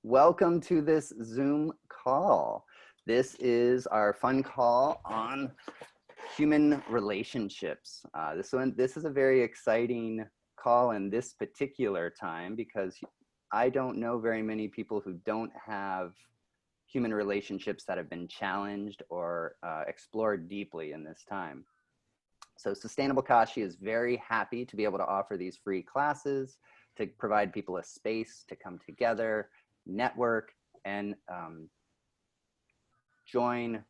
Welcome to this Zoom call. This is our fun call on human relationships. This is a very exciting call in this particular time because I don't know very many people who don't have human relationships that have been challenged or explored deeply in this time. So Sustainable Kashi is very happy to be able to offer these free classes to provide people a space to come together, network, and join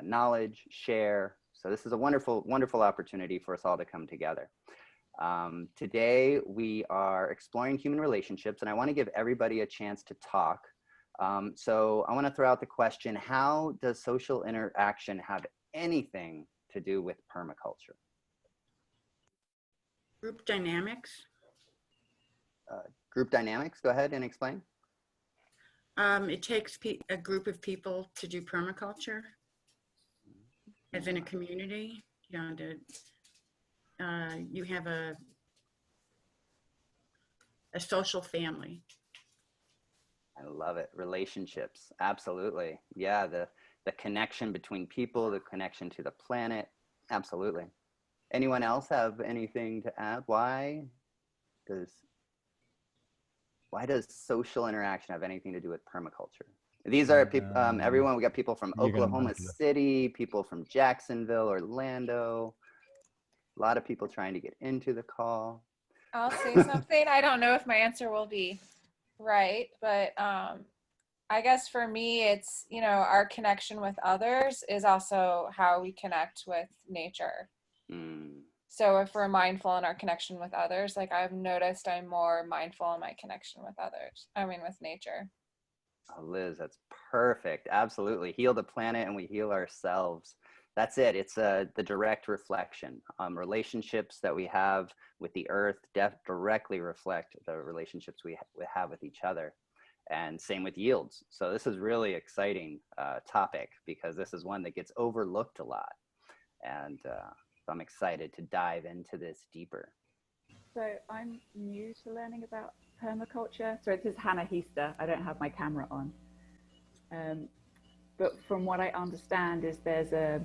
knowledge, share. So this is a wonderful, wonderful opportunity for us all to come together. Today we are exploring human relationships, and I want to give everybody a chance to talk. So I want to throw out the question, how does social interaction have anything to do with permaculture? Group dynamics. Group dynamics, go ahead and explain. It takes a group of people to do permaculture, as in a community. You know, you have a social family. I love it. Relationships, absolutely. Yeah, the connection between people, the connection to the planet, absolutely. Anyone else have anything to add? Why does social interaction have anything to do with permaculture? These are people, everyone, we got people from Oklahoma City, people from Jacksonville, Orlando, a lot of people trying to get into the call. I'll say something. I don't know if my answer will be right, but I guess for me, it's, you know, our connection with others is also how we connect with nature. So if we're mindful in our connection with others, like I've noticed I'm more mindful in my connection with others. I mean, with nature. Oh, Liz, that's perfect. Absolutely. Heal the planet and we heal ourselves. That's it. It's the direct reflection. Relationships that we have with the earth directly reflect the relationships we have with each other. And same with yields. So this is really exciting topic because this is one that gets overlooked a lot. And I'm excited to dive into this deeper. So I'm new to learning about permaculture. So this is Hannah Heaster. I don't have my camera on. But from what I understand is there's a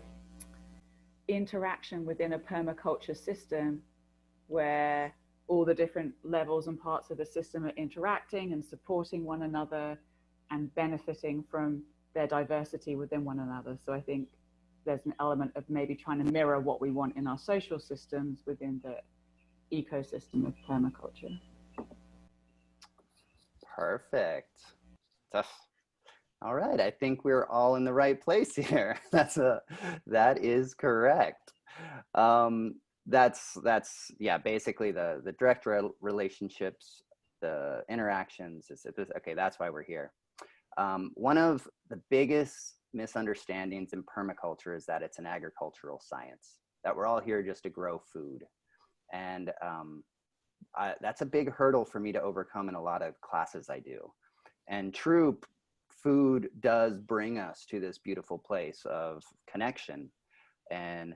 interaction within a permaculture system where all the different levels and parts of the system are interacting and supporting one another and benefiting from their diversity within one another. So I think there's an element of maybe trying to mirror what we want in our social systems within the ecosystem of permaculture. Perfect. All right, I think we're all in the right place here. That is correct. That's yeah, basically the direct relationships, the interactions. Okay, that's why we're here. One of the biggest misunderstandings in permaculture is that it's an agricultural science, that we're all here just to grow food. And that's a big hurdle for me to overcome in a lot of classes I do. And true, food does bring us to this beautiful place of connection. And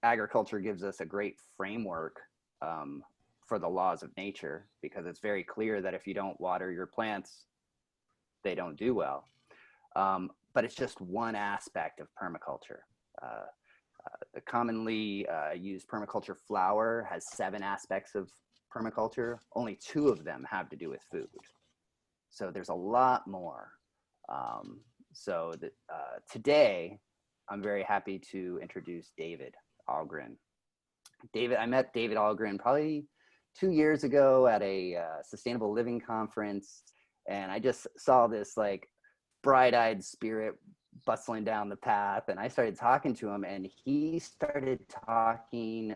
agriculture gives us a great framework for the laws of nature, because it's very clear that if you don't water your plants, they don't do well. But it's just one aspect of permaculture. The commonly used permaculture flower has 7 aspects of permaculture. Only 2 of them have to do with food. So there's a lot more. Today, I'm very happy to introduce David Ahlgren. I met David Ahlgren probably 2 years ago at a sustainable living conference. And I just saw this like bright-eyed spirit bustling down the path, and I started talking to him, and he started talking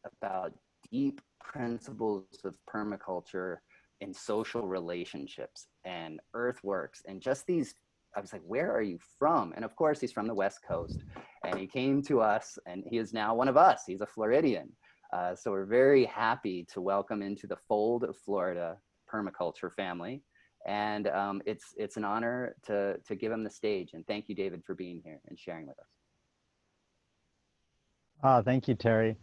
about deep principles of permaculture in social relationships and Earthworks, and just these, I was like, where are you from? And of course, he's from the West Coast, and he came to us, and he is now one of us. He's a Floridian. So we're very happy to welcome into the fold of Florida permaculture family. And it's an honor to give him the stage. And thank you, David, for being here and sharing with us. Thank you, Terry.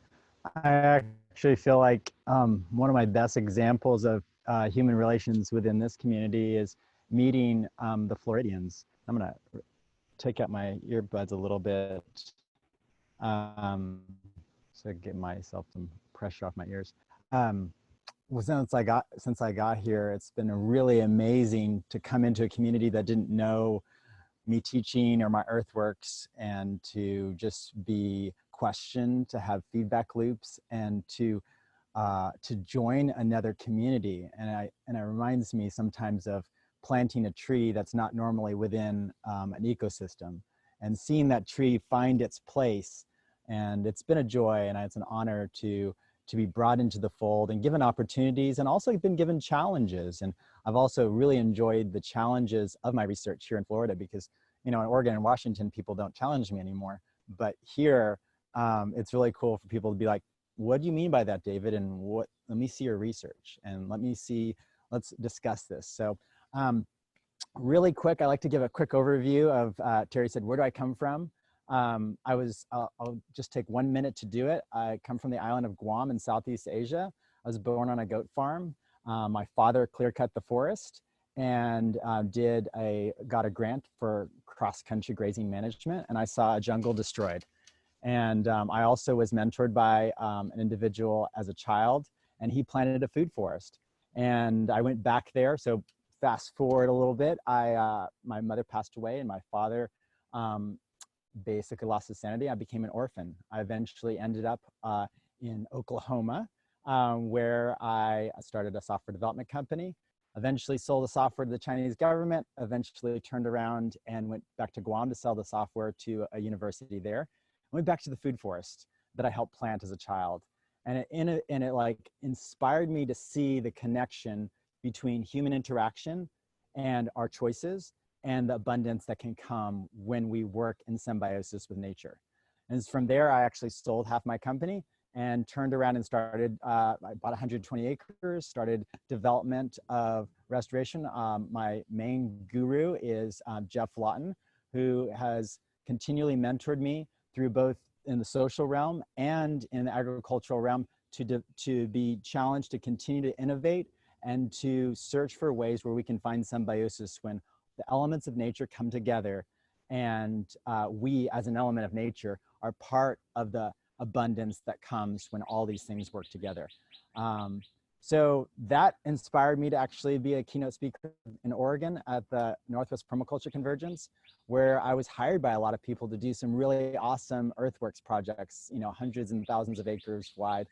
I actually feel like one of my best examples of human relations within this community is meeting the Floridians. I'm gonna take out my earbuds a little bit so I get myself some pressure off my ears. Well, since I got here, it's been really amazing to come into a community that didn't know me teaching or my Earthworks, and to just be questioned, to have feedback loops, and to join another community. And it reminds me sometimes of planting a tree that's not normally within an ecosystem, and seeing that tree find its place. And it's been a joy, and it's an honor to be brought into the fold and given opportunities, and also been given challenges. And I've also really enjoyed the challenges of my research here in Florida, because, you know, in Oregon and Washington, people don't challenge me anymore. But here, it's really cool for people to be like, what do you mean by that, David? And let me see your research, and let's discuss this. So really quick, I like to give a quick overview of, Terry said, where do I come from? I'll just take 1 minute to do it. I come from the island of Guam in Southeast Asia. I was born on a goat farm. My father clear-cut the forest and got a grant for cross-country grazing management, and I saw a jungle destroyed. And I also was mentored by an individual as a child, and he planted a food forest. And I went back there. So fast forward a little bit, my mother passed away, and my father basically lost his sanity. I became an orphan. I eventually ended up in Oklahoma, where I started a software development company, eventually sold the software to the Chinese government, eventually turned around and went back to Guam to sell the software to a university there. I went back to the food forest that I helped plant as a child. And it like inspired me to see the connection between human interaction and our choices, and the abundance that can come when we work in symbiosis with nature. And from there, I actually sold half my company and turned around and started, I bought 120 acres, started development of restoration. My main guru is Jeff Lawton, who has continually mentored me through both in the social realm and in the agricultural realm to be challenged to continue to innovate and to search for ways where we can find symbiosis when the elements of nature come together, and we as an element of nature are part of the abundance that comes when all these things work together. So that inspired me to actually be a keynote speaker in Oregon at the Northwest Permaculture Convergence, where I was hired by a lot of people to do some really awesome Earthworks projects, you know, hundreds and thousands of acres wide.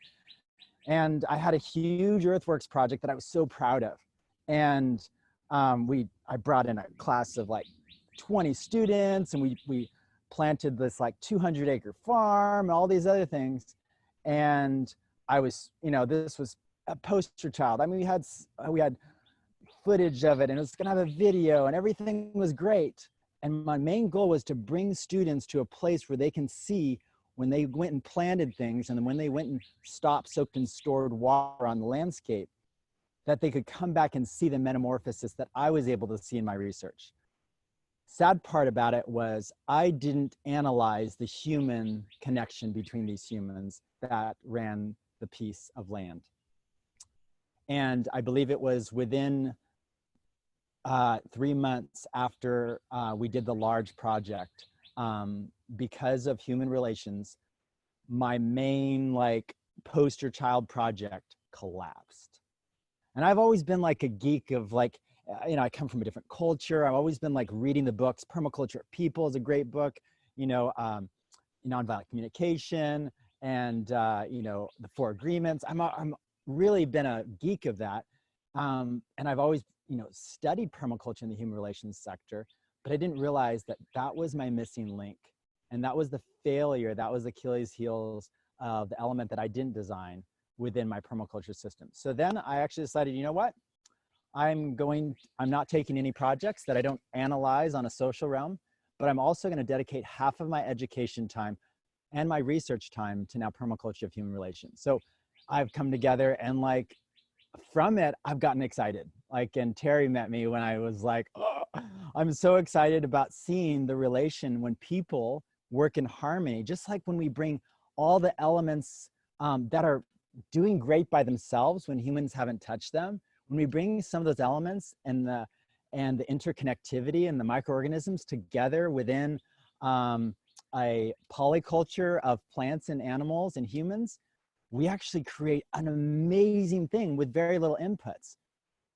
And I had a huge Earthworks project that I was so proud of. And I brought in a class of like 20 students, and we planted this like 200-acre farm and all these other things. And I was, you know, this was a poster child. I mean, we had footage of it, and it was gonna have a video, and everything was great. And my main goal was to bring students to a place where they can see when they went and planted things, and then when they went and stopped, soaked, and stored water on the landscape, that they could come back and see the metamorphosis that I was able to see in my research. Sad part about it was I didn't analyze the human connection between these humans that ran the piece of land. And I believe it was within 3 months after we did the large project, because of human relations, my main like poster child project collapsed. And I've always been like a geek of like, you know, I come from a different culture. I've always been like reading the books. Permaculture of People is a great book, you know, nonviolent communication, and, you know, the 4 Agreements. I'm really been a geek of that. And I've always, you know, studied permaculture in the human relations sector, but I didn't realize that that was my missing link. And that was the failure, that was Achilles heels of the element that I didn't design within my permaculture system. So then I actually decided, you know what? I'm not taking any projects that I don't analyze on a social realm, but I'm also going to dedicate half of my education time and my research time to now permaculture of human relations. So I've come together, and like from it, I've gotten excited. Like, and Terry met me when I was like, oh, I'm so excited about seeing the relation when people work in harmony, just like when we bring all the elements that are doing great by themselves when humans haven't touched them. When we bring some of those elements and and the interconnectivity and the microorganisms together within a polyculture of plants and animals and humans, we actually create an amazing thing with very little inputs.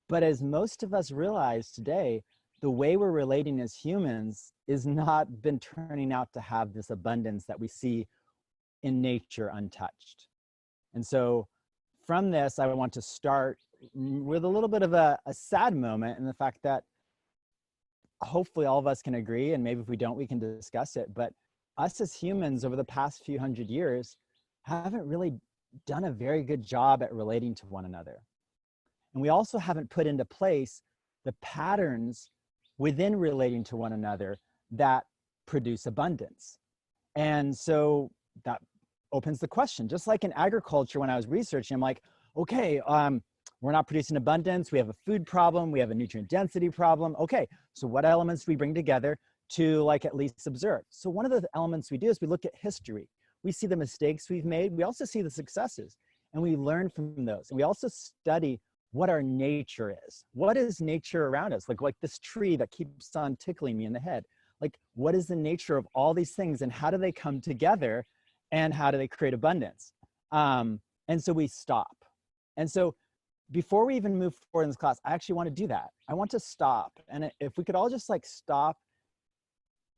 But as most of us realize today, the way we're relating as humans is not been turning out to have this abundance that we see in nature untouched. And so from this, I want to start with a little bit of a sad moment in the fact that hopefully all of us can agree, and maybe if we don't, we can discuss it, but us as humans over the past few hundred years haven't really done a very good job at relating to one another. And we also haven't put into place the patterns within relating to one another that produce abundance. And so that opens the question, just like in agriculture, when I was researching, I'm like, okay, we're not producing abundance. We have a food problem. We have a nutrient density problem. Okay, so what elements do we bring together to like at least observe? So one of the elements we do is we look at history. We see the mistakes we've made. We also see the successes, and we learn from those. And we also study what our nature is. What is nature around us? Like this tree that keeps on tickling me in the head. Like, what is the nature of all these things, and how do they come together, and how do they create abundance? And so we stop. And so before we even move forward in this class, I actually want to do that. I want to stop. And if we could all just like stop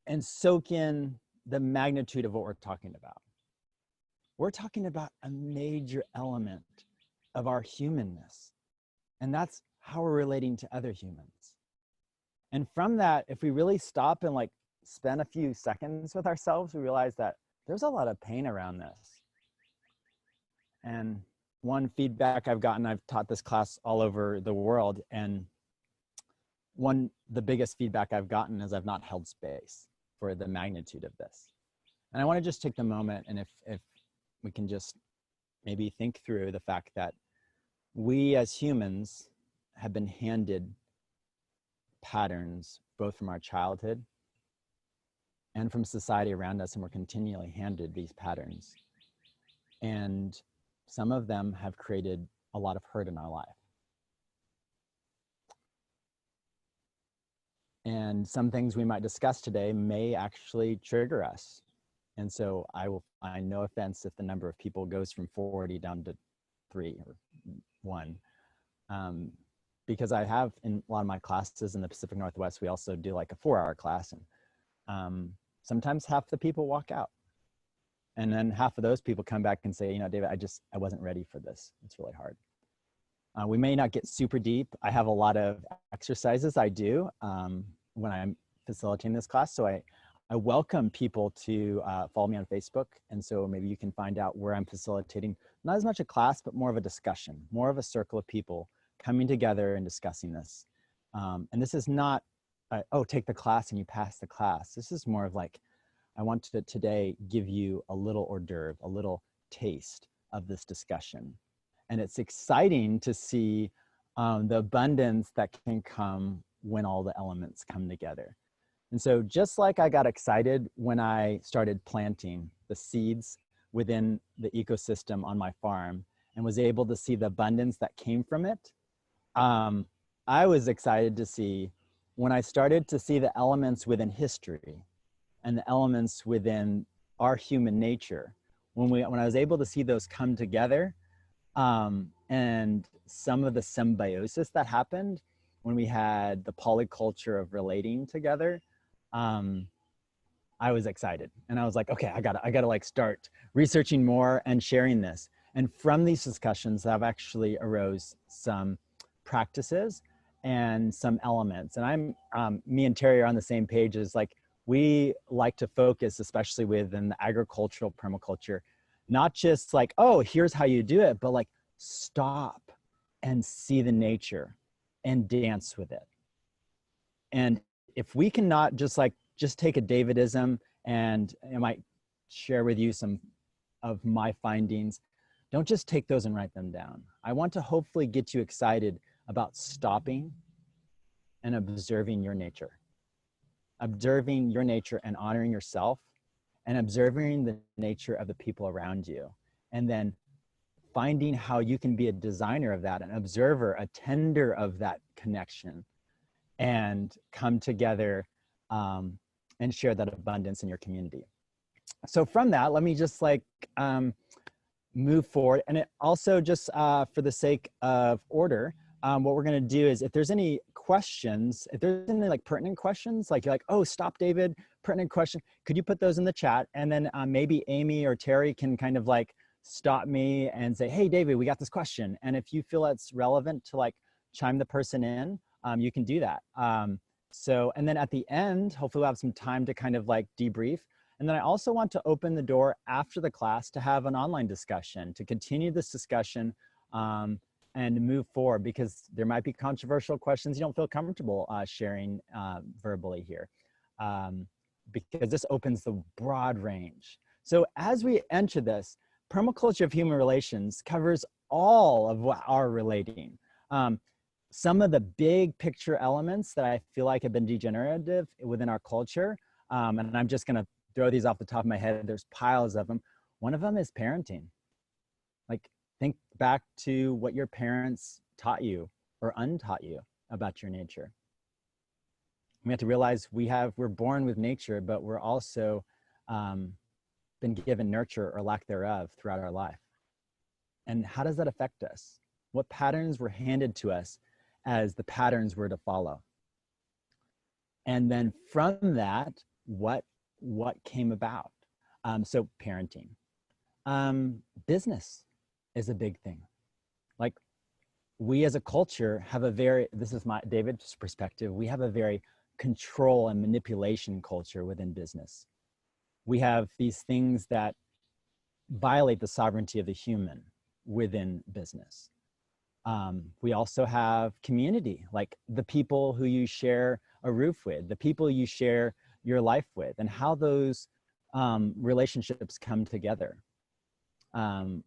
and soak in the magnitude of what we're talking about. We're talking about a major element of our humanness. And that's how we're relating to other humans. And from that, if we really stop and like spend a few seconds with ourselves, we realize that there's a lot of pain around this. And one feedback I've gotten, I've taught this class all over the world, and the biggest feedback I've gotten is I've not held space for the magnitude of this. And I want to just take the moment, and if we can just maybe think through the fact that we as humans have been handed patterns both from our childhood and from society around us, and we're continually handed these patterns. And some of them have created a lot of hurt in our life. And some things we might discuss today may actually trigger us. And so I will find no offense if the number of people goes from 40 down to 3 or 1. Because I have in a lot of my classes in the Pacific Northwest, we also do like a 4-hour class. And sometimes half the people walk out. And then half of those people come back and say, you know, David, I wasn't ready for this. It's really hard. We may not get super deep. I have a lot of exercises I do when I'm facilitating this class. So I welcome people to follow me on Facebook. And so maybe you can find out where I'm facilitating, not as much a class, but more of a discussion, more of a circle of people coming together and discussing this. And this is not, oh, take the class and you pass the class. This is more of like, I want to today give you a little hors d'oeuvre, a little taste of this discussion. And it's exciting to see the abundance that can come when all the elements come together. And so just like I got excited when I started planting the seeds within the ecosystem on my farm and was able to see the abundance that came from it, I was excited to see when I started to see the elements within history and the elements within our human nature. When I was able to see those come together, and some of the symbiosis that happened when we had the polyculture of relating together, I was excited. And I was like, okay, I gotta like start researching more and sharing this. And from these discussions, I've actually arose some practices and some elements. And me and Terry are on the same page as like, we like to focus, especially within the agricultural permaculture, not just like, oh, here's how you do it, but like stop and see the nature and dance with it. And if we cannot just take a Davidism, and I might share with you some of my findings, don't just take those and write them down. I want to hopefully get you excited about stopping and observing your nature. Observing your nature and honoring yourself, and observing the nature of the people around you. And then finding how you can be a designer of that, an observer, a tender of that connection. and come together and share that abundance in your community. So from that, let me just like move forward. And it also just for the sake of order, what we're gonna do is if there's any questions, if there's any like pertinent questions, like you're like, oh, stop David, pertinent question, could you put those in the chat? And then maybe Amy or Terry can kind of like stop me and say, hey, David, we got this question. And if you feel it's relevant to like chime the person in, you can do that. So, and then at the end, hopefully we'll have some time to kind of like debrief. And then I also want to open the door after the class to have an online discussion, to continue this discussion and move forward, because there might be controversial questions you don't feel comfortable sharing verbally here, because this opens the broad range. So as we enter this, permaculture of human relations covers all of what are relating. Some of the big picture elements that I feel like have been degenerative within our culture, and I'm just gonna throw these off the top of my head, there's piles of them. One of them is parenting. Like, think back to what your parents taught you or untaught you about your nature. We have to realize we're born with nature, but we're also been given nurture or lack thereof throughout our life. And how does that affect us? What patterns were handed to us as the patterns were to follow? And then from that, what came about? So parenting. Business is a big thing. Like, we as a culture have a very, this is my David's perspective, we have a very control and manipulation culture within business. We have these things that violate the sovereignty of the human within business. We also have community, like the people who you share a roof with, the people you share your life with, and how those relationships come together.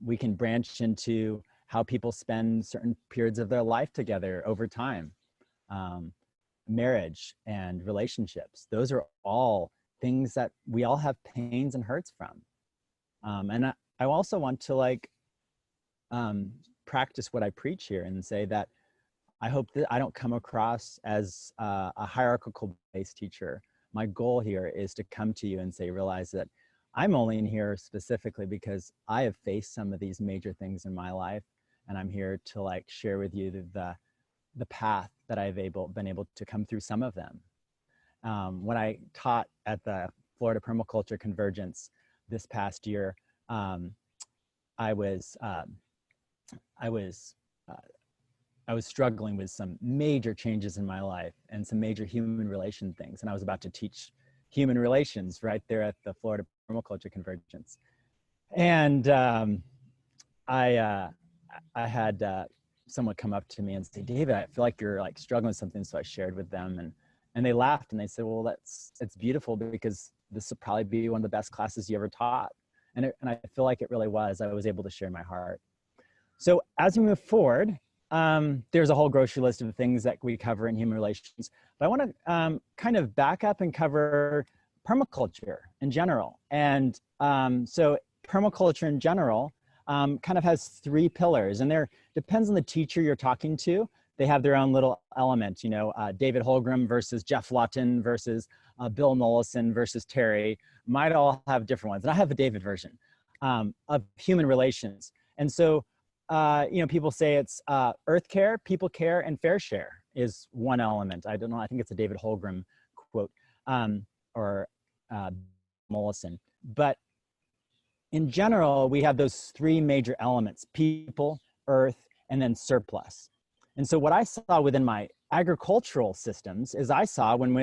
We can branch into how people spend certain periods of their life together over time. Marriage and relationships, those are all things that we all have pains and hurts from. And I also want to like practice what I preach here and say that I hope that I don't come across as a hierarchical based teacher. My goal here is to come to you and say, realize that I'm only in here specifically because I have faced some of these major things in my life, and I'm here to like share with you the path that I've been able to come through some of them. When I taught at the Florida Permaculture Convergence this past year, I was struggling with some major changes in my life and some major human relation things. And I was about to teach human relations right there at the Florida Permaculture Convergence. And I had someone come up to me and say, David, I feel like you're like struggling with something. So I shared with them, and they laughed and they said, well, it's beautiful because this will probably be one of the best classes you ever taught. And I feel like it really was. I was able to share my heart. So as we move forward, there's a whole grocery list of things that we cover in human relations, but I want to kind of back up and cover permaculture in general. And so permaculture in general kind of has three pillars, and there depends on the teacher you're talking to. They have their own little element, you know, David Ahlgren versus Jeff Lawton versus Bill Mollison versus Terry might all have different ones. And I have a David version of human relations. And so, you know, people say it's earth care, people care, and fair share is one element. I don't know, I think it's a David Ahlgren quote or Mollison. But in general, we have those three major elements: people, earth, and then surplus. And so what I saw within my agricultural systems is I saw when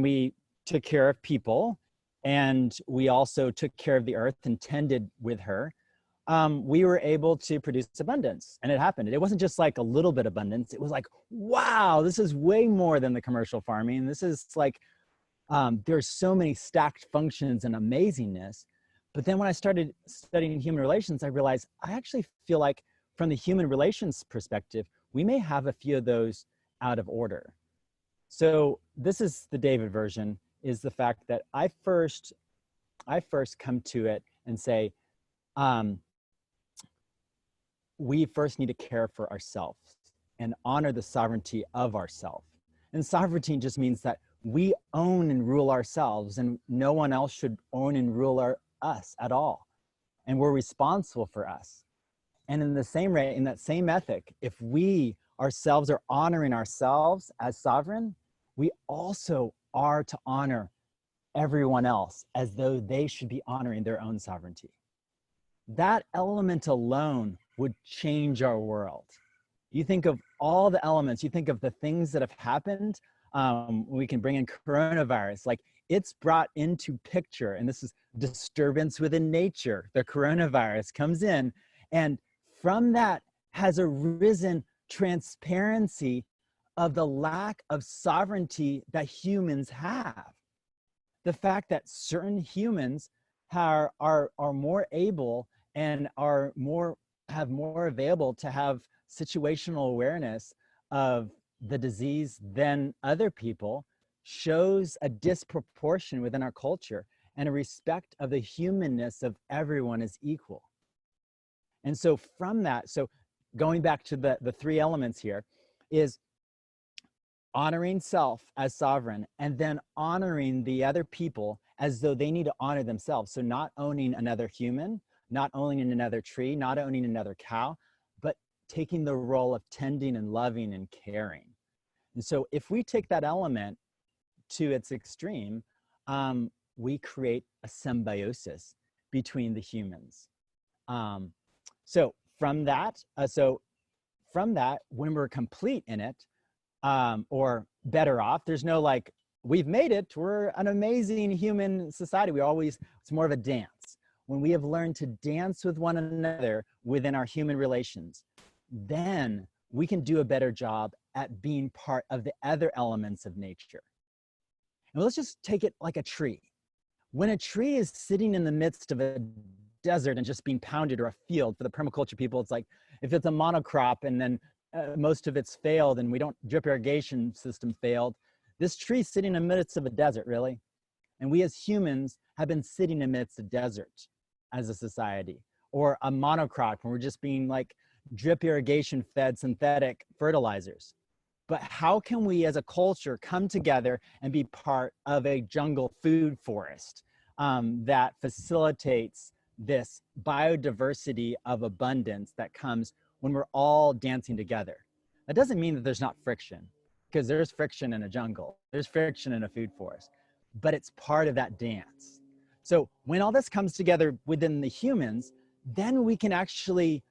we took care of people and we also took care of the earth and tended with her, we were able to produce abundance. And it happened. It wasn't just like a little bit abundance. It was like, wow, this is way more than the commercial farming. This is like, there's so many stacked functions and amazingness. But then when I started studying human relations, I realized I actually feel like from the human relations perspective, we may have a few of those out of order. So this is the David version, is the fact that I first come to it and say, we first need to care for ourselves and honor the sovereignty of ourselves. And sovereignty just means that we own and rule ourselves, and no one else should own and rule us at all. And we're responsible for us. And in the same way, in that same ethic, if we ourselves are honoring ourselves as sovereign, we also are to honor everyone else as though they should be honoring their own sovereignty. That element alone would change our world. You think of all the elements, you think of the things that have happened. We can bring in coronavirus, like it's brought into picture, and this is disturbance within nature. The coronavirus comes in, and from that has arisen transparency of the lack of sovereignty that humans have. The fact that certain humans are more able and have more available to have situational awareness of the disease than other people shows a disproportion within our culture and a respect of the humanness of everyone as equal. And so from that, so going back to the three elements here, is honoring self as sovereign, and then honoring the other people as though they need to honor themselves. So not owning another human, not owning another tree, not owning another cow, but taking the role of tending and loving and caring. And so if we take that element to its extreme, we create a symbiosis between the humans. So from that, when we're complete in it, or better off, there's no like, we've made it, we're an amazing human society. It's more of a dance. When we have learned to dance with one another within our human relations, then we can do a better job at being part of the other elements of nature. And let's just take it like a tree. When a tree is sitting in the midst of a desert and just being pounded, or a field, for the permaculture people, it's like, if it's a monocrop and then most of it's failed and we don't, drip irrigation system failed, this tree's sitting in the midst of a desert, really. And we as humans have been sitting amidst a desert as a society, or a monocrop when we're just being like drip irrigation fed synthetic fertilizers. But how can we as a culture come together and be part of a jungle food forest that facilitates this biodiversity of abundance that comes when we're all dancing together? That doesn't mean that there's not friction, because there's friction in a jungle, there's friction in a food forest, but it's part of that dance. So when all this comes together within the humans, then we can actually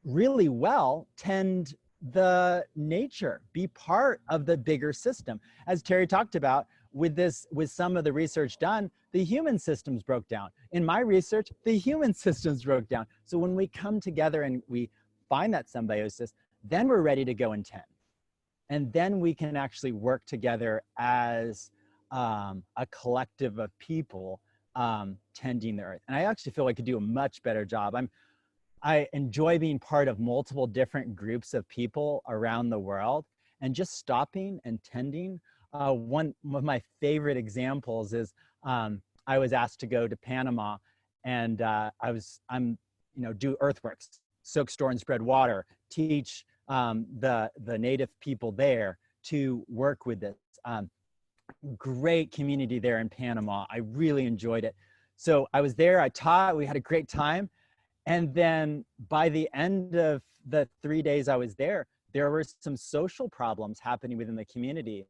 really well tend the nature, be part of the bigger system. As Terry talked about, with some of the research done, the human systems broke down. In my research, the human systems broke down. So when we come together and we find that symbiosis, then we're ready to go and tend. And then we can actually work together as a collective of people tending the earth. And I actually feel I could do a much better job. I enjoy being part of multiple different groups of people around the world, and just stopping and tending. One of my favorite examples is I was asked to go to Panama, and do earthworks, soak, store, and spread water, teach the native people there to work with this. Great community there in Panama. I really enjoyed it. So I was there, I taught, we had a great time. And then by the end of the 3 days I was there were some social problems happening within the community.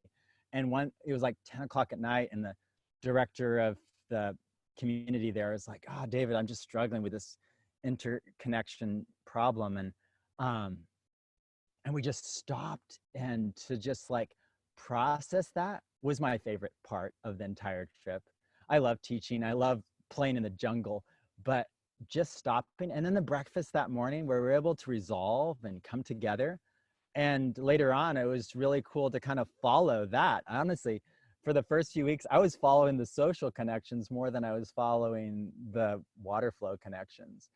And it was like 10 o'clock at night, and the director of the community there was like, "Oh, David, I'm just struggling with this interconnection problem." And we just stopped, and to just like process that was my favorite part of the entire trip. I love teaching, I love playing in the jungle, but just stopping. And then the breakfast that morning where we were able to resolve and come together. And later on, it was really cool to kind of follow that. Honestly, for the first few weeks, I was following the social connections more than I was following the Waterflow connections.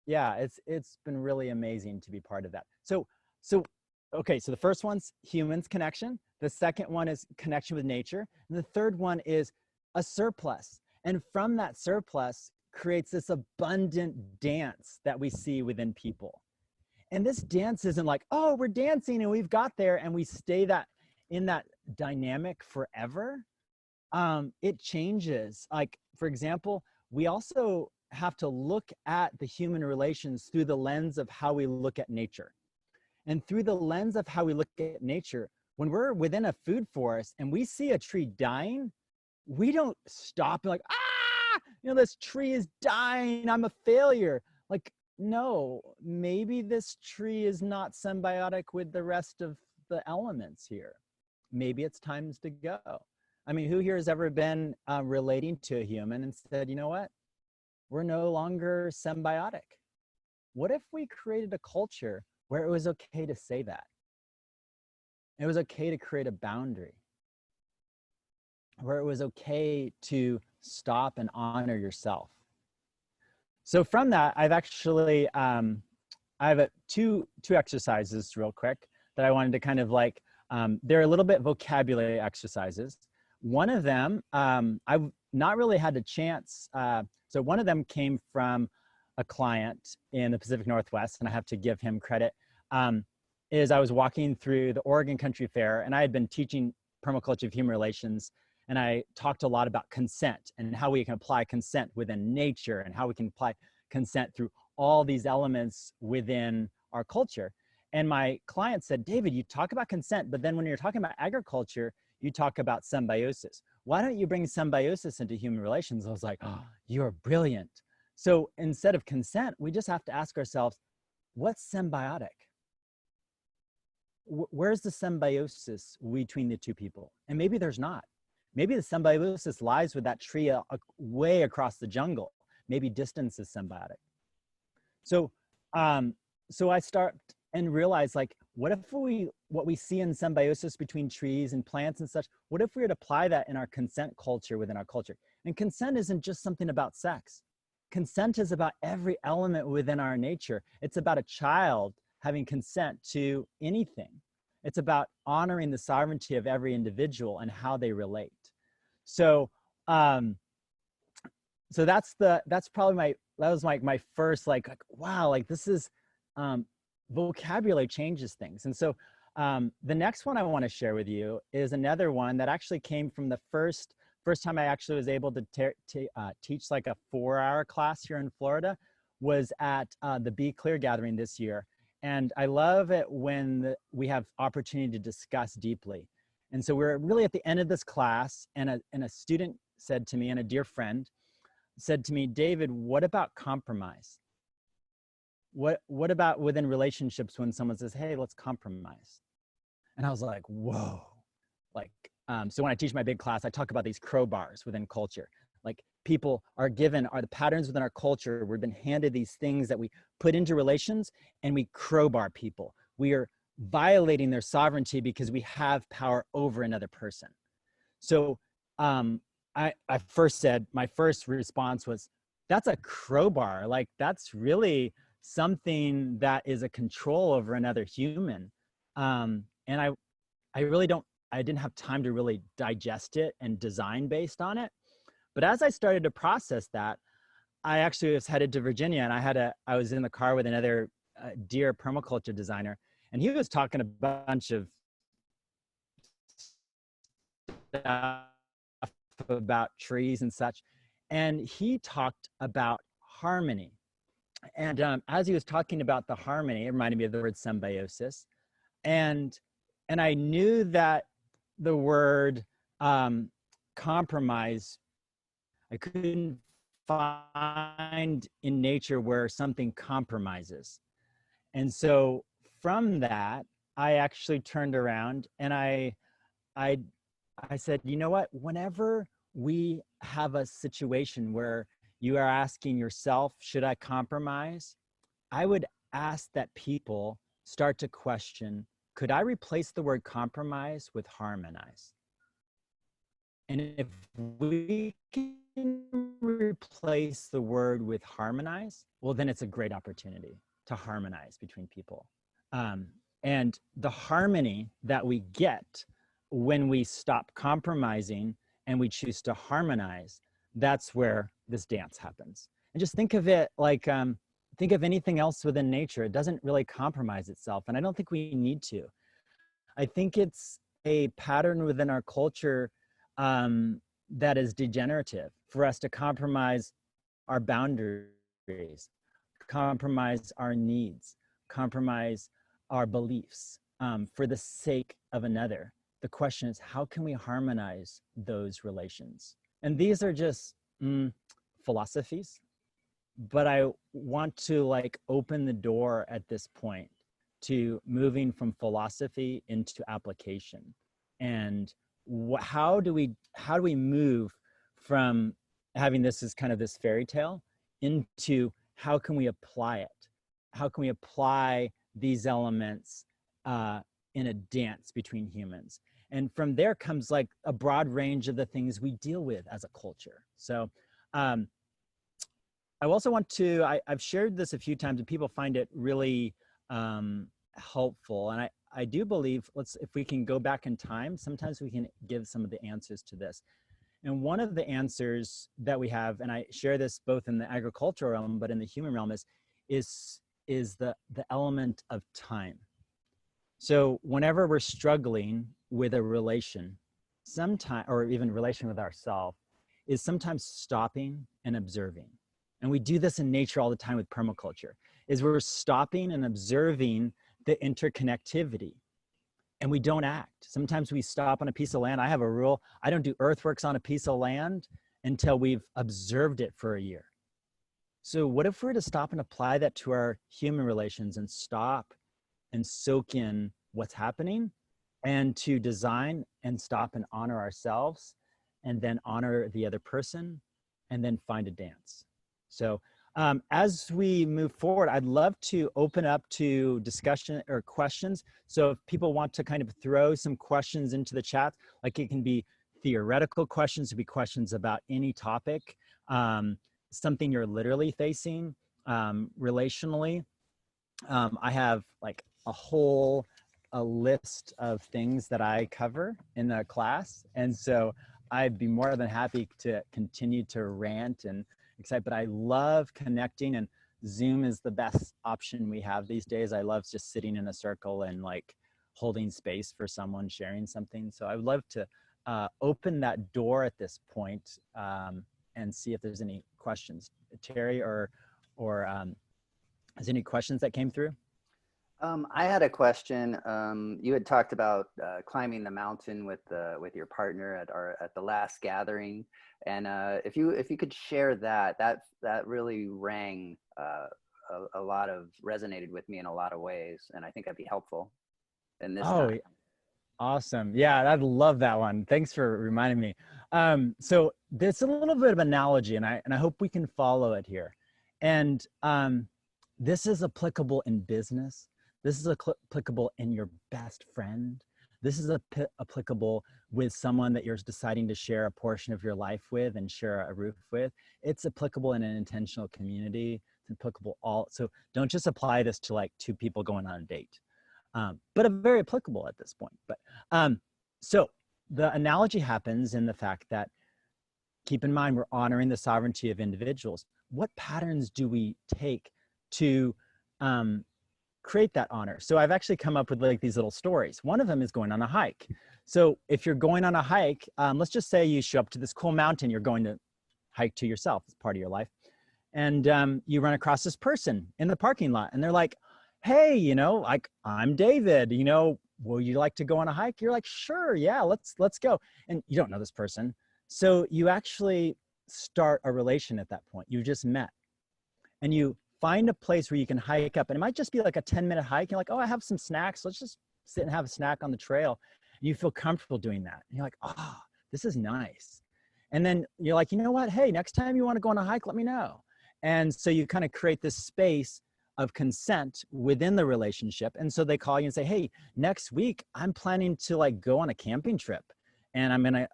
Yeah, it's been really amazing to be part of that. Okay, so the first one's humans connection. The second one is connection with nature. And the third one is a surplus. And from that surplus creates this abundant dance that we see within people. And this dance isn't like, oh, we're dancing and we've got there and we stay that in that dynamic forever. It changes. Like, for example, we also have to look at the human relations through the lens of how we look at nature. And through the lens of how we look at nature, when we're within a food forest and we see a tree dying, we don't stop and like, ah, you know, this tree is dying, I'm a failure. Like, no, maybe this tree is not symbiotic with the rest of the elements here. Maybe it's time to go. I mean, who here has ever been relating to a human and said, you know what? We're no longer symbiotic. What if we created a culture where it was okay to say that? It was okay to create a boundary, where it was okay to stop and honor yourself. So from that, I've actually, I have two exercises real quick that I wanted to kind of like, they're a little bit vocabulary exercises. One of them, I've not really had a chance. So one of them came from a client in the Pacific Northwest, and I have to give him credit, is I was walking through the Oregon Country Fair, and I had been teaching permaculture of human relations, and I talked a lot about consent and how we can apply consent within nature and how we can apply consent through all these elements within our culture. And my client said, David, you talk about consent, but then when you're talking about agriculture, you talk about symbiosis. Why don't you bring symbiosis into human relations? I was like, oh, you're brilliant. So instead of consent, we just have to ask ourselves, what's symbiotic? Where's the symbiosis between the two people? And maybe there's not. Maybe the symbiosis lies with that tree way across the jungle. Maybe distance is symbiotic. So, so I start and realize, like, what if what we see in symbiosis between trees and plants and such, what if we were to apply that in our consent culture within our culture? And consent isn't just something about sex. Consent is about every element within our nature. It's about a child having consent to anything. It's about honoring the sovereignty of every individual and how they relate. So, so that's probably that was my first like, wow, like this is, vocabulary changes things. And so the next one I want to share with you is another one that actually came from the first time I actually was able to teach like a 4-hour class here in Florida, was at the Be Clear gathering this year. And I love it when we have opportunity to discuss deeply. And so we're really at the end of this class, and a student said to me, and a dear friend said to me, David, what about compromise? What about within relationships when someone says, hey, let's compromise? And I was like, whoa. Like, so when I teach my big class, I talk about these crowbars within culture. Like, people are the patterns within our culture. We've been handed these things that we put into relations, and we crowbar people. We are violating their sovereignty because we have power over another person. So I first said, my first response was, that's a crowbar. Like, that's really something that is a control over another human. And I didn't have time to really digest it and design based on it. But as I started to process that, I actually was headed to Virginia, and I was in the car with another dear permaculture designer, and he was talking a bunch of stuff about trees and such. And he talked about harmony. And as he was talking about the harmony, it reminded me of the word symbiosis. And I knew that the word compromise, I couldn't find in nature where something compromises. And so from that, I actually turned around and I said, you know what, whenever we have a situation where you are asking yourself, should I compromise? I would ask that people start to question, could I replace the word compromise with harmonize? And if we can replace the word with harmonize, well, then it's a great opportunity to harmonize between people. And the harmony that we get when we stop compromising and we choose to harmonize, that's where this dance happens. And just think of it like think of anything else within nature, it doesn't really compromise itself. And I don't think we need to. I think it's a pattern within our culture that is degenerative for us to compromise our boundaries, compromise our needs, compromise our beliefs for the sake of another. The question is, how can we harmonize those relations? And these are just philosophies, but I want to like open the door at this point to moving from philosophy into application. And how do we move from having this as kind of this fairy tale into how can we apply it? How can we apply these elements in a dance between humans? And from there comes like a broad range of the things we deal with as a culture. So I also want to, I've shared this a few times and people find it really helpful. And I do believe, if we can go back in time, sometimes we can give some of the answers to this. And one of the answers that we have, and I share this both in the agricultural realm, but in the human realm is the element of time. So whenever we're struggling with a relation, sometimes, or even relation with ourselves, is sometimes stopping and observing. And we do this in nature all the time with permaculture, is we're stopping and observing the interconnectivity. And we don't act. Sometimes we stop on a piece of land. I have a rule, I don't do earthworks on a piece of land until we've observed it for a year. So what if we were to stop and apply that to our human relations and stop and soak in what's happening, and to design and stop and honor ourselves, and then honor the other person, and then find a dance. So as we move forward, I'd love to open up to discussion or questions. So if people want to kind of throw some questions into the chat, like it can be theoretical questions, it could be questions about any topic, something you're literally facing relationally. I have like a list of things that I cover in the class. And so I'd be more than happy to continue to rant and excite, but I love connecting, and Zoom is the best option we have these days. I love just sitting in a circle and like holding space for someone sharing something. So I would love to open that door at this point and see if there's any questions. Terry or is there any questions that came through? I had a question. You had talked about climbing the mountain with your partner at the last gathering, and if you could share that really rang a lot of resonated with me in a lot of ways, and I think that'd be helpful in this time. Awesome. Yeah, I'd love that one. Thanks for reminding me. So there's a little bit of analogy, and I hope we can follow it here. And this is applicable in business. This is applicable in your best friend. This is applicable with someone that you're deciding to share a portion of your life with and share a roof with. It's applicable in an intentional community. It's applicable so don't just apply this to like two people going on a date, but very applicable at this point. But so the analogy happens in the fact that, keep in mind, we're honoring the sovereignty of individuals. What patterns do we take to create that honor? So I've actually come up with like these little stories. One of them is going on a hike. So if you're going on a hike, let's just say you show up to this cool mountain you're going to hike to yourself as part of your life. And you run across this person in the parking lot and they're like, hey, like, I'm David, will you like to go on a hike? You're like, sure, yeah, let's go. And you don't know this person. So you actually start a relation at that point. You just met, and you find a place where you can hike up, and it might just be like a 10-minute hike. You're like, oh, I have some snacks. Let's just sit and have a snack on the trail. And you feel comfortable doing that. And you're like, oh, this is nice. And then you're like, you know what? Hey, next time you want to go on a hike, let me know. And so you kind of create this space of consent within the relationship. And so they call you and say, hey, next week, I'm planning to like go on a camping trip, and I'm going to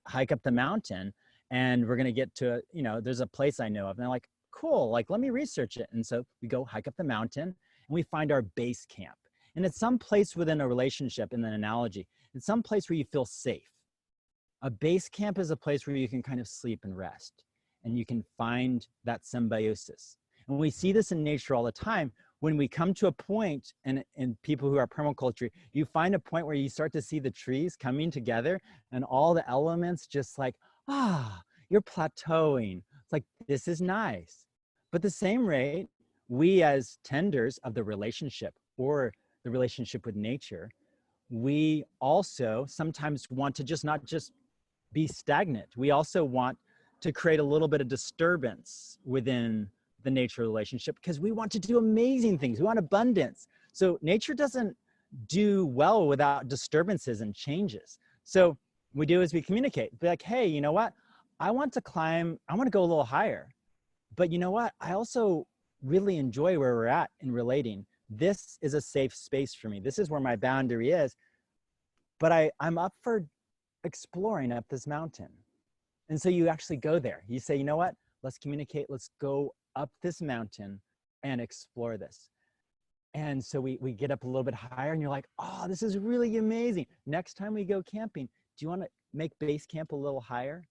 hike up the mountain, and we're going to get to, there's a place I know of. And they're like, cool, like, let me research it. And so we go hike up the mountain and we find our base camp. And it's some place within a relationship, in an analogy, it's some place where you feel safe. A base camp is a place where you can kind of sleep and rest, and you can find that symbiosis. And we see this in nature all the time. When we come to a point, and people who are permaculture, you find a point where you start to see the trees coming together and all the elements just like, you're plateauing. It's like, this is nice. But the same rate, we as tenders of the relationship or the relationship with nature, we also sometimes want to just not just be stagnant. We also want to create a little bit of disturbance within the nature relationship because we want to do amazing things. We want abundance. So nature doesn't do well without disturbances and changes. So we do is we communicate. Be like, hey, you know what? I want to climb, I want to go a little higher. But you know what? I also really enjoy where we're at in relating. This is a safe space for me. This is where my boundary is. But I'm up for exploring up this mountain. And so you actually go there. You say, you know what? Let's communicate. Let's go up this mountain and explore this. And so we get up a little bit higher and you're like, oh, this is really amazing. Next time we go camping, do you want to make base camp a little higher?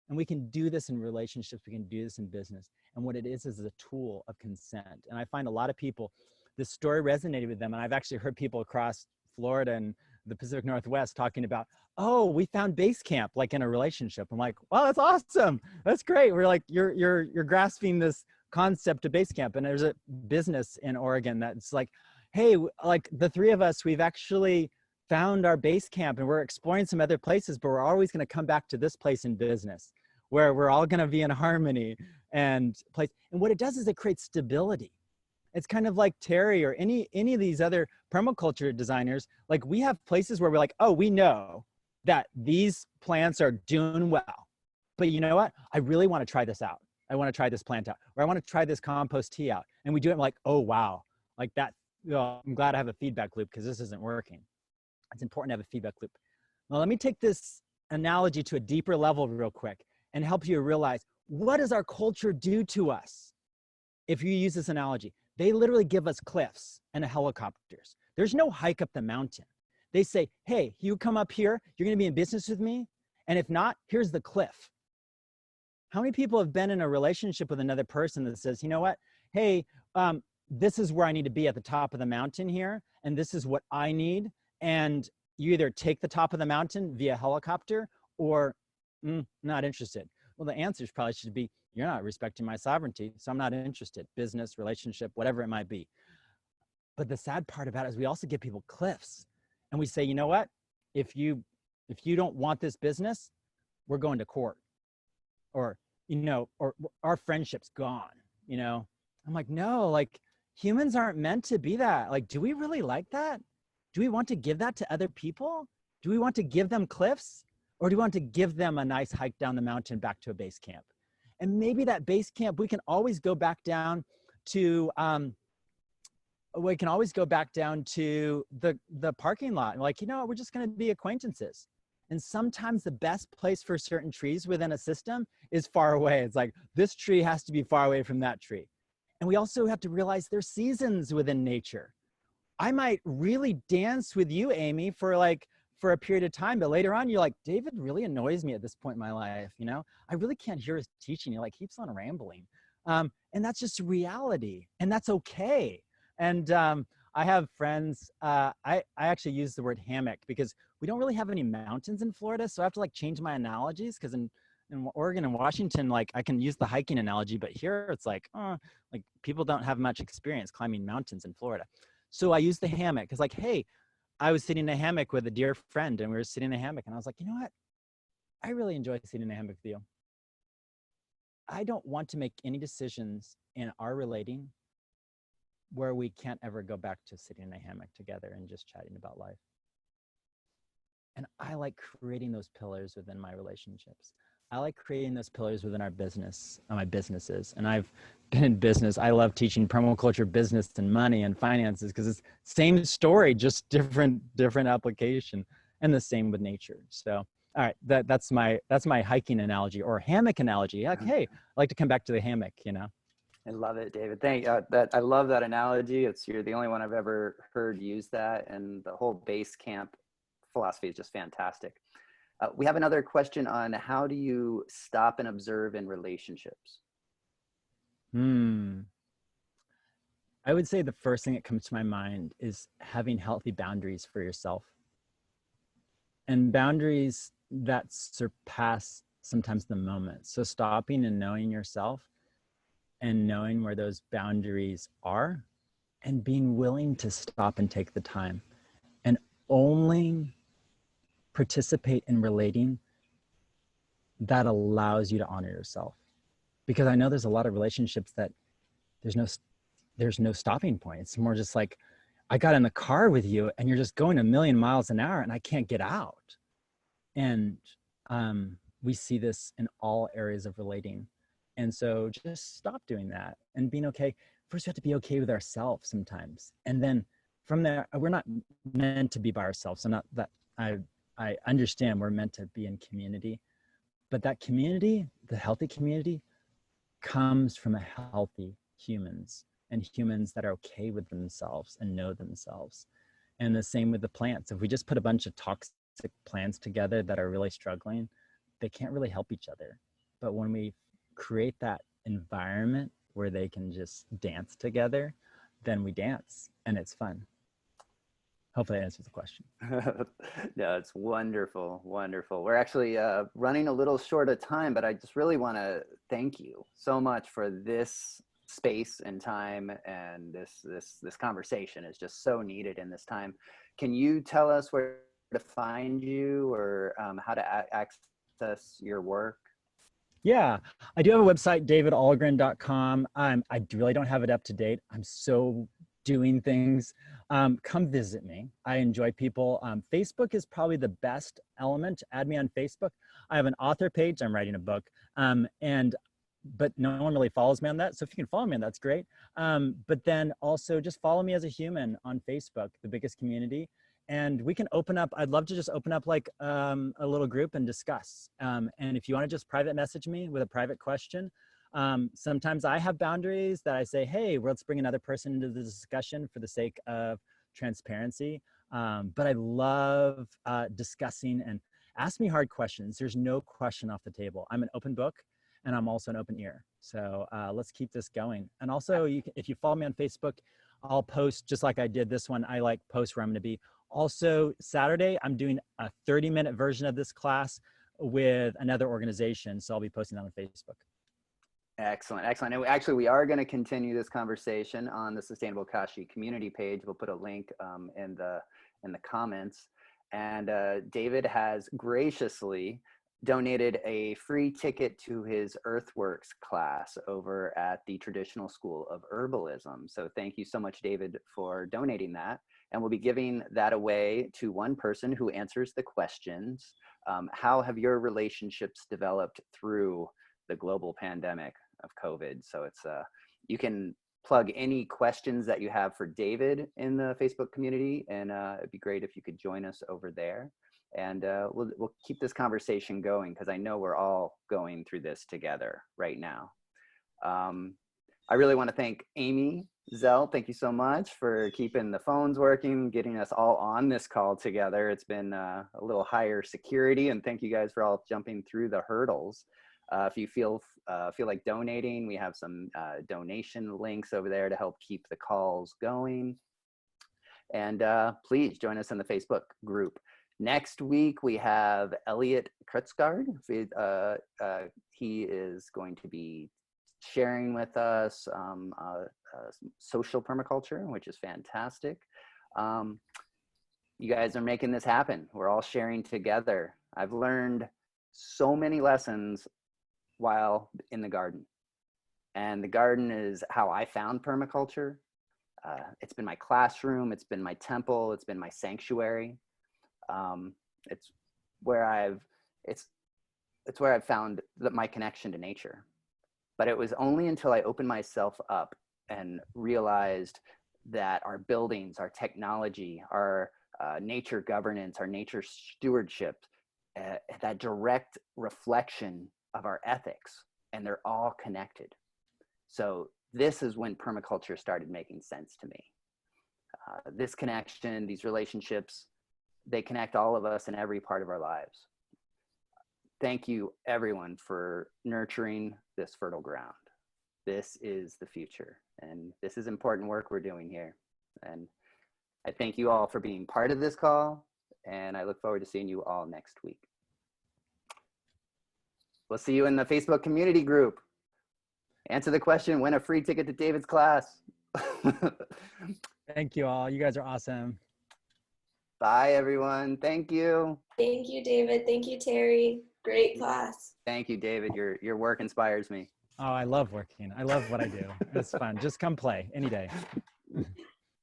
And we can do this in relationships. We can do this in business. And what it is a tool of consent. And I find a lot of people, this story resonated with them. And I've actually heard people across Florida and the Pacific Northwest talking about, oh, we found base camp like in a relationship. I'm like, wow, that's awesome. That's great. We're like, you're grasping this concept of base camp. And there's a business in Oregon that's like, hey, like the three of us, we've actually found our base camp and we're exploring some other places, but we're always going to come back to this place in business where we're all going to be in harmony and place. And what it does is it creates stability. It's kind of like Terry or any of these other permaculture designers. Like we have places where we're like, oh, we know that these plants are doing well, but you know what? I really want to try this out. I want to try this plant out, or I want to try this compost tea out. And we do it like, oh, wow. Like that, I'm glad I have a feedback loop because this isn't working. It's important to have a feedback loop. Now, let me take this analogy to a deeper level real quick and help you realize, what does our culture do to us? If you use this analogy, they literally give us cliffs and helicopters. There's no hike up the mountain. They say, hey, you come up here, you're going to be in business with me. And if not, here's the cliff. How many people have been in a relationship with another person that says, you know what? Hey, this is where I need to be at the top of the mountain here. And this is what I need. And you either take the top of the mountain via helicopter or not interested. Well, the answers probably should be, you're not respecting my sovereignty, so I'm not interested. Business, relationship, whatever it might be. But the sad part about it is we also give people cliffs. And we say, you know what? If you don't want this business, we're going to court. Or, you know, or our friendship's gone, you know? I'm like, no, like humans aren't meant to be that. Like, do we really like that? Do we want to give that to other people? Do we want to give them cliffs? Or do we want to give them a nice hike down the mountain back to a base camp? And maybe that base camp, we can always go back down to, the parking lot. And like, you know, we're just going to be acquaintances. And sometimes the best place for certain trees within a system is far away. It's like, this tree has to be far away from that tree. And we also have to realize there's seasons within nature. I might really dance with you, Amy, for a period of time, but later on you're like, David really annoys me at this point in my life. You know, I really can't hear his teaching. He like keeps on rambling. And that's just reality, and that's okay. And I have friends, I actually use the word hammock because we don't really have any mountains in Florida. So I have to like change my analogies because in Oregon and Washington, like I can use the hiking analogy, but here it's like people don't have much experience climbing mountains in Florida. So I use the hammock because like, hey, I was sitting in a hammock with a dear friend and we were sitting in a hammock and I was like, you know what? I really enjoy sitting in a hammock with you. I don't want to make any decisions in our relating where we can't ever go back to sitting in a hammock together and just chatting about life. And I like creating those pillars within my relationships. I like creating those pillars within our business, my businesses. And I've been in business. I love teaching permaculture business and money and finances because it's same story, just different application, and the same with nature. So, all right, that's my hiking analogy or hammock analogy. Like, hey, I like to come back to the hammock, you know. I love it, David. I love that analogy. You're the only one I've ever heard use that, and the whole base camp philosophy is just fantastic. We have another question on how do you stop and observe in relationships? I would say the first thing that comes to my mind is having healthy boundaries for yourself, and boundaries that surpass sometimes the moment. So stopping and knowing yourself and knowing where those boundaries are, and being willing to stop and take the time and only participate in relating that allows you to honor yourself. Because I know there's a lot of relationships that there's no stopping point. It's more just like, I got in the car with you and you're just going a million miles an hour and I can't get out. And we see this in all areas of relating. And so just stop doing that and being okay. First, we have to be okay with ourselves sometimes. And then from there, we're not meant to be by ourselves. I'm not that, I understand we're meant to be in community, but that community, the healthy community, comes from a healthy humans, and humans that are okay with themselves and know themselves. And the same with the plants. If we just put a bunch of toxic plants together that are really struggling, they can't really help each other. But when we create that environment where they can just dance together, then we dance and it's fun. Hopefully that answers the question. No, it's wonderful, wonderful. We're actually running a little short of time, but I just really want to thank you so much for this space and time, and this conversation is just so needed in this time. Can you tell us where to find you, or how to access your work? Yeah, I do have a website, davidahlgren.com. I really don't have it up to date. I'm so doing things. Come visit me. I enjoy people. Facebook is probably the best element. Add me on Facebook. I have an author page. I'm writing a book. But no one really follows me on that. So if you can follow me on that's great. But then also just follow me as a human on Facebook, the biggest community. And we can open up, I'd love to just open up like a little group and discuss. And if you want to just private message me with a private question, sometimes I have boundaries that I say, hey, let's bring another person into the discussion for the sake of transparency. But I love discussing, and ask me hard questions. There's no question off the table. I'm an open book, and I'm also an open ear. So let's keep this going. And also, if you follow me on Facebook, I'll post, just like I did this one, I like post where I'm gonna be. Also, Saturday, I'm doing a 30-minute version of this class with another organization. So I'll be posting that on Facebook. Excellent, excellent. And actually, we are going to continue this conversation on the Sustainable Kashi community page. We'll put a link in the comments. And David has graciously donated a free ticket to his Earthworks class over at the Traditional School of Herbalism. So thank you so much, David, for donating that. And we'll be giving that away to one person who answers the questions. How have your relationships developed through the global pandemic of COVID? So it's you can plug any questions that you have for David in the Facebook community, and it'd be great if you could join us over there. And we'll keep this conversation going, because I know we're all going through this together right now. I really want to thank Amy Zell. Thank you so much for keeping the phones working, getting us all on this call together. It's been a little higher security, and thank you guys for all jumping through the hurdles. If you feel like donating, we have some donation links over there to help keep the calls going. And please join us in the Facebook group. Next week, we have Elliot Krutzgard. He is going to be sharing with us social permaculture, which is fantastic. You guys are making this happen. We're all sharing together. I've learned so many lessons while in the garden. And the garden is how I found permaculture. It's been my classroom, it's been my temple, it's been my sanctuary. It's where I've found my connection to nature. But it was only until I opened myself up and realized that our buildings, our technology, our nature governance, our nature stewardship, that direct reflection of our ethics, and they're all connected. So this is when permaculture started making sense to me. This connection, these relationships, they connect all of us in every part of our lives. Thank you, everyone, for nurturing this fertile ground. this is the future, and this is important work we're doing here. And I thank you all for being part of this call, and I look forward to seeing you all next week. We'll see you in the Facebook community group. Answer the question, win a free ticket to David's class. Thank you all. You guys are awesome. Bye, everyone. Thank you. Thank you, David. Thank you, Terry. Great class. Thank you, David. Your work inspires me. Oh, I love working. I love what I do. It's fun. Just come play any day. And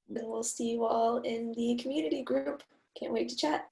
we'll see you all in the community group. Can't wait to chat.